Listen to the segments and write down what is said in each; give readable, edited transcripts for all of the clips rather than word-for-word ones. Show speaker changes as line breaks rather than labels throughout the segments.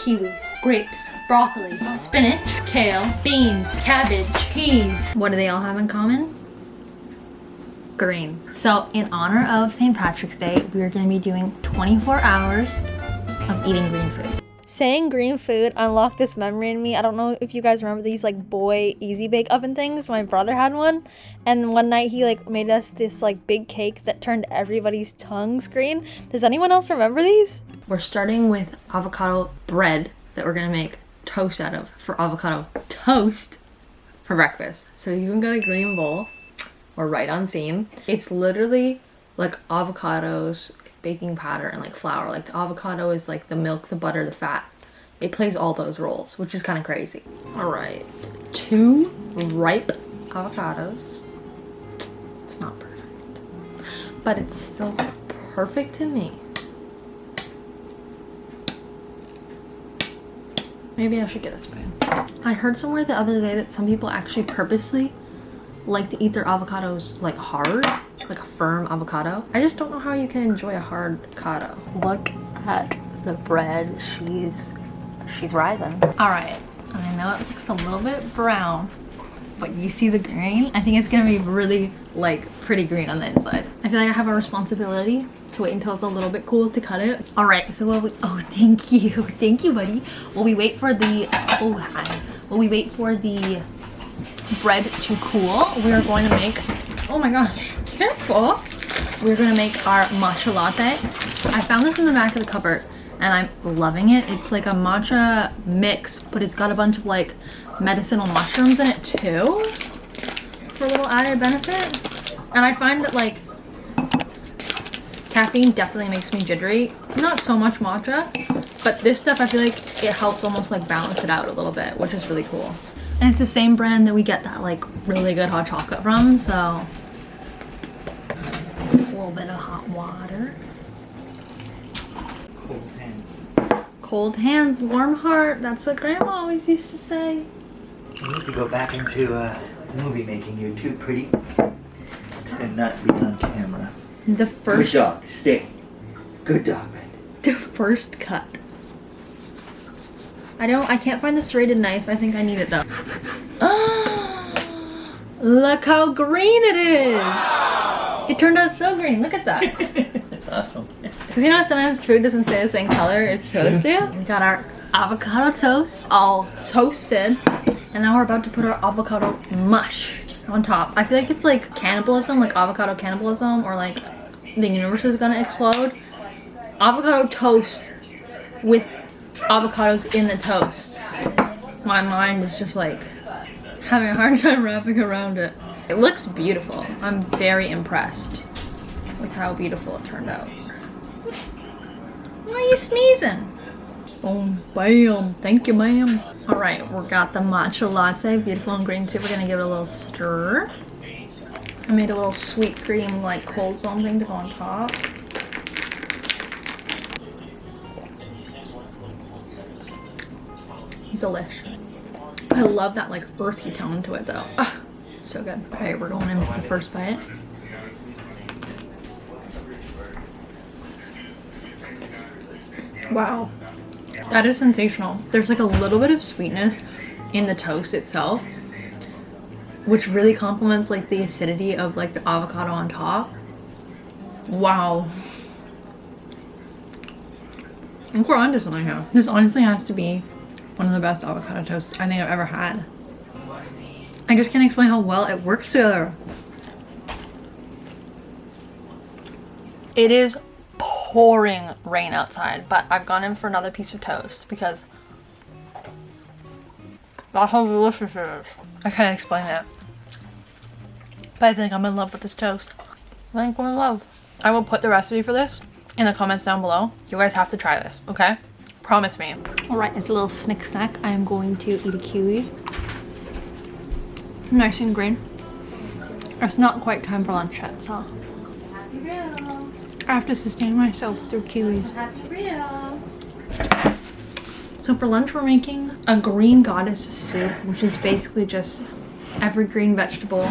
kiwis, grapes, broccoli, spinach, kale, beans, cabbage, peas. What do they all have in common? Green. So in honor of St. Patrick's Day, we're gonna be doing 24 hours of eating green food. Saying green food unlocked this memory in me. I don't know if you guys remember these like boy easy bake oven things. My brother had one, and one night he like made us this like big cake that turned everybody's tongues green. Does anyone else remember these? We're starting with avocado bread that we're gonna make toast out of for avocado toast for breakfast. So you can get a green bowl. We're right on theme. It's literally like avocados, baking powder, and like flour. Like the avocado is like the milk, the butter, the fat. It plays all those roles, which is kind of crazy. All right, 2 ripe avocados. It's not perfect, but it's still perfect to me. Maybe I should get a spoon. I heard somewhere the other day that some people actually purposely like to eat their avocados like hard, like a firm avocado. I just don't know how you can enjoy a hard avocado. Look at the bread. She's rising. All right, I know it looks a little bit brown, but you see the green? I think it's gonna be really like pretty green on the inside. I feel like I have a responsibility to wait until it's a little bit cool to cut it. All right, so oh, thank you, buddy. While we wait for the bread to cool, we are going to make, oh my gosh, careful. We're gonna make our matcha latte. I found this in the back of the cupboard and I'm loving it. It's like a matcha mix, but it's got a bunch of like medicinal mushrooms in it too, for a little added benefit. And I find that like caffeine definitely makes me jittery. Not so much matcha, but this stuff I feel like it helps almost like balance it out a little bit, which is really cool. And it's the same brand that we get that like really good hot chocolate from, so a little bit of hot water.
Cold hands.
Cold hands, warm heart. That's what Grandma always used to say.
You need to go back into movie making. You're too pretty and not be on camera.
The first.
Good dog. Stay. Good dog, man.
The first cut. I can't find the serrated knife. I think I need it though. Oh, look how green it is. It turned out so green. Look at that.
That's awesome.
Because you know sometimes food doesn't stay the same color it's supposed to. We got our avocado toast all toasted. And now we're about to put our avocado mush on top. I feel like it's like cannibalism, like avocado cannibalism, or like the universe is gonna explode. Avocado toast with avocados in the toast. My mind is just like having a hard time wrapping around it. It looks beautiful. I'm very impressed with how beautiful it turned out. Why are you sneezing? Boom, bam. Thank you, ma'am. All right, we got the matcha latte, beautiful and green too. We're gonna give it a little stir. I made a little sweet cream, like cold foam thing to go on top. Delish. I love that like earthy tone to it though. Ah, it's so good. Okay, we're going in with the first bite. Wow, that is sensational. There's like a little bit of sweetness in the toast itself, which really complements like the acidity of like the avocado on top. Wow. I think we're onto something here. This honestly has to be one of the best avocado toasts I think I've ever had. I just can't explain how well it works together. It is pouring rain outside, but I've gone in for another piece of toast because that's how delicious it is. I can't explain it. But I think I'm in love with this toast. I think we're in love. I will put the recipe for this in the comments down below. You guys have to try this, okay? Promise me. All right, as a little snack, I am going to eat a kiwi. Nice and green. It's not quite time for lunch yet, so I have to sustain myself through kiwis. So for lunch, we're making a green goddess soup, which is basically just every green vegetable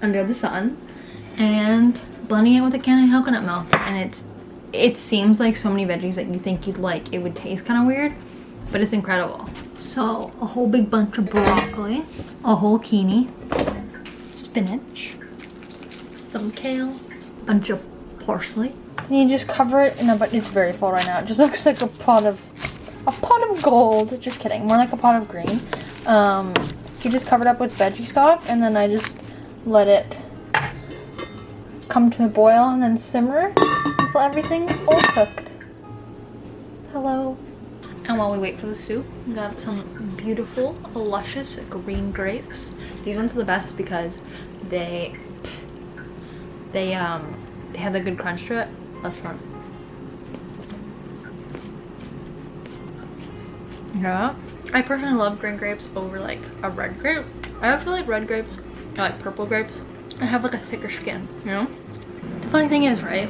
under the sun, and blending it with a can of coconut milk, and it's it seems like so many veggies that you think you'd like, it would taste kind of weird, but it's incredible. So a whole big bunch of broccoli, a whole zucchini, spinach, some kale, a bunch of parsley. And you just cover it in a, but it's very full right now. It just looks like a pot of gold. Just kidding, more like a pot of green. You just cover it up with veggie stock, and then I just let it come to a boil and then simmer until everything's all cooked. Hello. And while we wait for the soup, we got some beautiful, luscious green grapes. These ones are the best because they have a good crunch to it. That's fun. Yeah. I personally love green grapes over like a red grape. I actually like red grapes. I like purple grapes. I have like a thicker skin, you know? The funny thing is, right,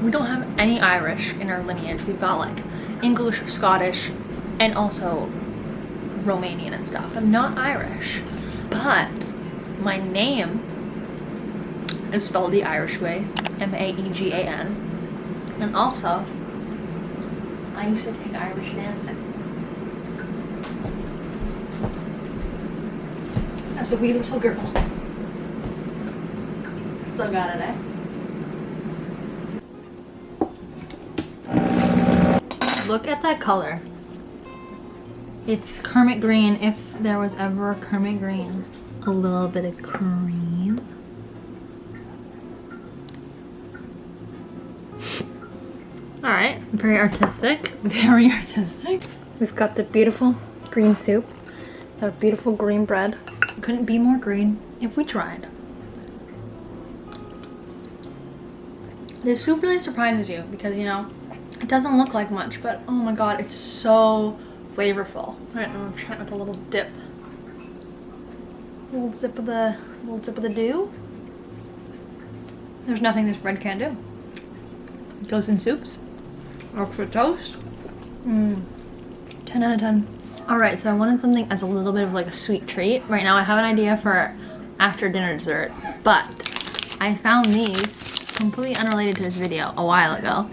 we don't have any Irish in our lineage. We've got like English, Scottish, and also Romanian and stuff. I'm not Irish, but my name is spelled the Irish way, Maegan. And also, I used to take Irish dancing. As a wee little girl. Still got it, eh? Look at that color. It's Kermit green, if there was ever a Kermit green. A little bit of cream. Alright, very artistic. Very artistic. We've got the beautiful green soup. Our beautiful green bread. Couldn't be more green if we tried. The soup really surprises you because, you know, it doesn't look like much, but oh my god, it's so flavorful. Alright, I'm gonna try it with a little dip. Little dip of the dew. There's nothing this bread can't do. It goes in soups. Or for toast. 10 out of 10. Alright, so I wanted something as a little bit of like a sweet treat. Right now I have an idea for after dinner dessert, but I found these completely unrelated to this video a while ago.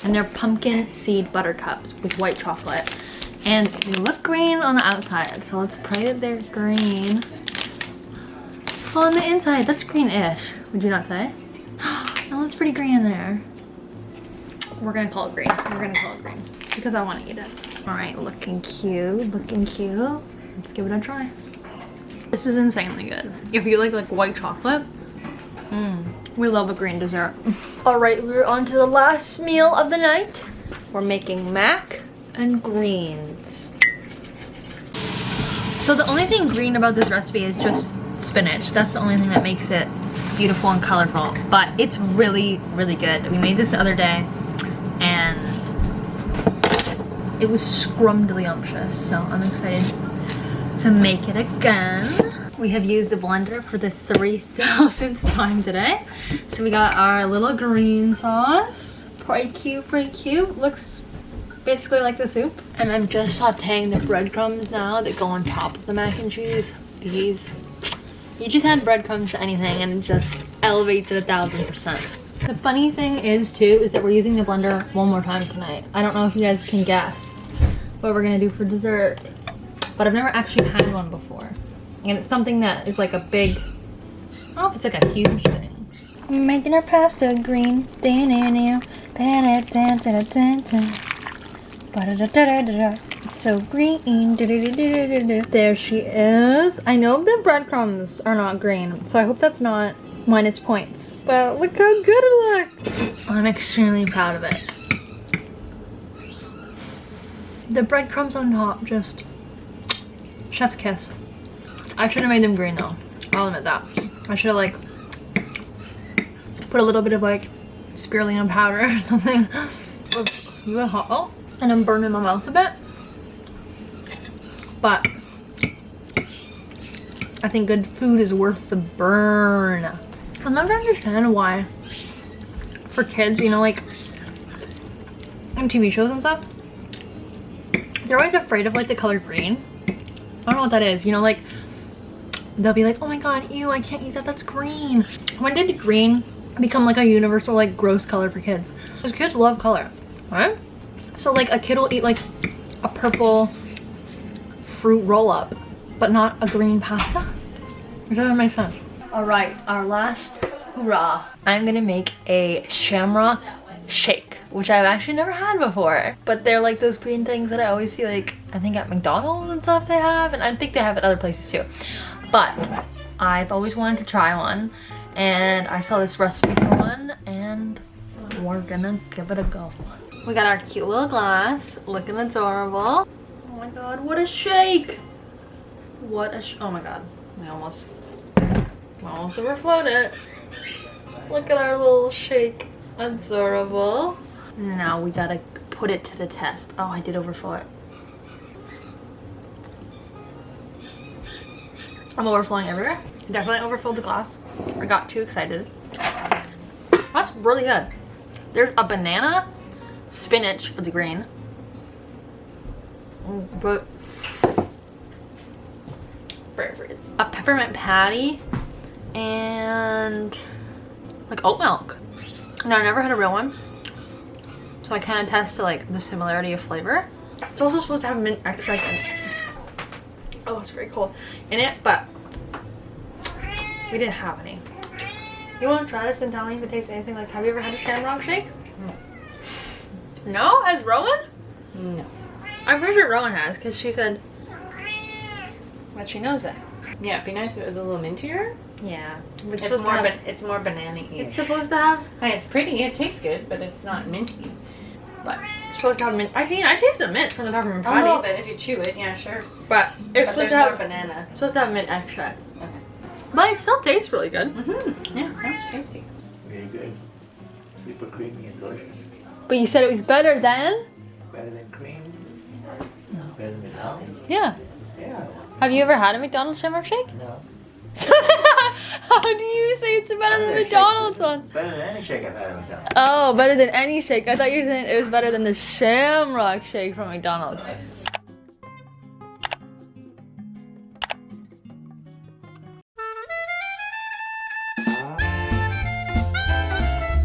And they're pumpkin seed buttercups with white chocolate. And they look green on the outside, so let's pray that they're green on the inside. That's greenish, would you not say? Oh, that's pretty green in there. We're gonna call it green. We're gonna call it green because I want to eat it. All right, looking cute, looking cute. Let's give it a try. This is insanely good. If you like white chocolate, we love a green dessert. All right, we're on to the last meal of the night. We're making mac and greens. So the only thing green about this recipe is just spinach. That's the only thing that makes it beautiful and colorful, but it's really, really good. We made this the other day and it was scrumdiddlyumptious, so I'm excited to make it again. We have used a blender for the 3,000th time today. So we got our little green sauce. Pretty cute, pretty cute. Looks basically like the soup. And I'm just sauteing the breadcrumbs now that go on top of the mac and cheese. These, you just add breadcrumbs to anything and it just elevates it 1000%. The funny thing is too, is that we're using the blender one more time tonight. I don't know if you guys can guess what we're gonna do for dessert, but I've never actually had one before. And it's something that is like a big, I don't know if it's like a huge thing. Making our pasta green. It's so green. There she is. I know the breadcrumbs are not green, so I hope that's not minus points. But look how good it looks. I'm extremely proud of it. The breadcrumbs on top, just chef's kiss. I should have made them green though. I'll admit that. I should have put a little bit of spirulina powder or something. Oh, and I'm burning my mouth a bit. But I think good food is worth the burn. I'll never understand why for kids, you know, in TV shows and stuff, they're always afraid of the color green. I don't know what that is, you know, they'll be like, oh my god, ew, I can't eat that, that's green. When did green become like a universal like gross color for kids. Because kids love color, right? So like a kid will eat like a purple fruit roll up, but not a green pasta. Does that make sense? All right, our last hurrah. I'm gonna make a Shamrock Shake, which I've actually never had before. But they're like those green things that I always see like, I think at McDonald's and stuff they have, and I think they have at other places too. But I've always wanted to try one, and I saw this recipe for one, and we're gonna give it a go. We got our cute little glass, looking adorable. Oh my god, what a shake! What a oh my god, we almost overflowed it. Look at our little shake, adorable. Now we gotta put it to the test. Oh, I did overflow it. I'm overflowing everywhere. Definitely overfilled the glass. I got too excited. That's really good. There's a banana, spinach for the green, but a peppermint patty, and like oat milk. No, I never had a real one, so I kind of test to like the similarity of flavor. It's also supposed to have mint extract in it. Oh, it's very cold in it, but we didn't have any. You want to try this and tell me if it tastes anything like? Have you ever had a Shamrock Shake?
No.
No? Has Rowan?
No.
I'm pretty sure Rowan has, because she said that she knows it.
Yeah, it'd be nice if it was a little mintier.
Yeah.
It's more, it's more banana-y.
It's supposed to have.
I mean, it's pretty. It tastes good, but it's not minty.
But it's supposed to have mint. I taste the mint from the peppermint
A
patty.
little bit if you chew it. Yeah, sure.
But it's supposed to have
banana.
It's supposed to have mint extract.
Okay.
But it still tastes really good.
Mm-hmm. Yeah, that's tasty.
Very good. Super creamy and delicious.
But you said it was better than?
Better than cream. No. Better than McDonald's.
Yeah.
Yeah.
Have you ever had a McDonald's Shamrock Shake?
No.
How do you say it's better than the McDonald's one?
Better than any shake I've had at McDonald's.
Oh, better than any shake. I thought you were saying it was better than the Shamrock Shake from McDonald's.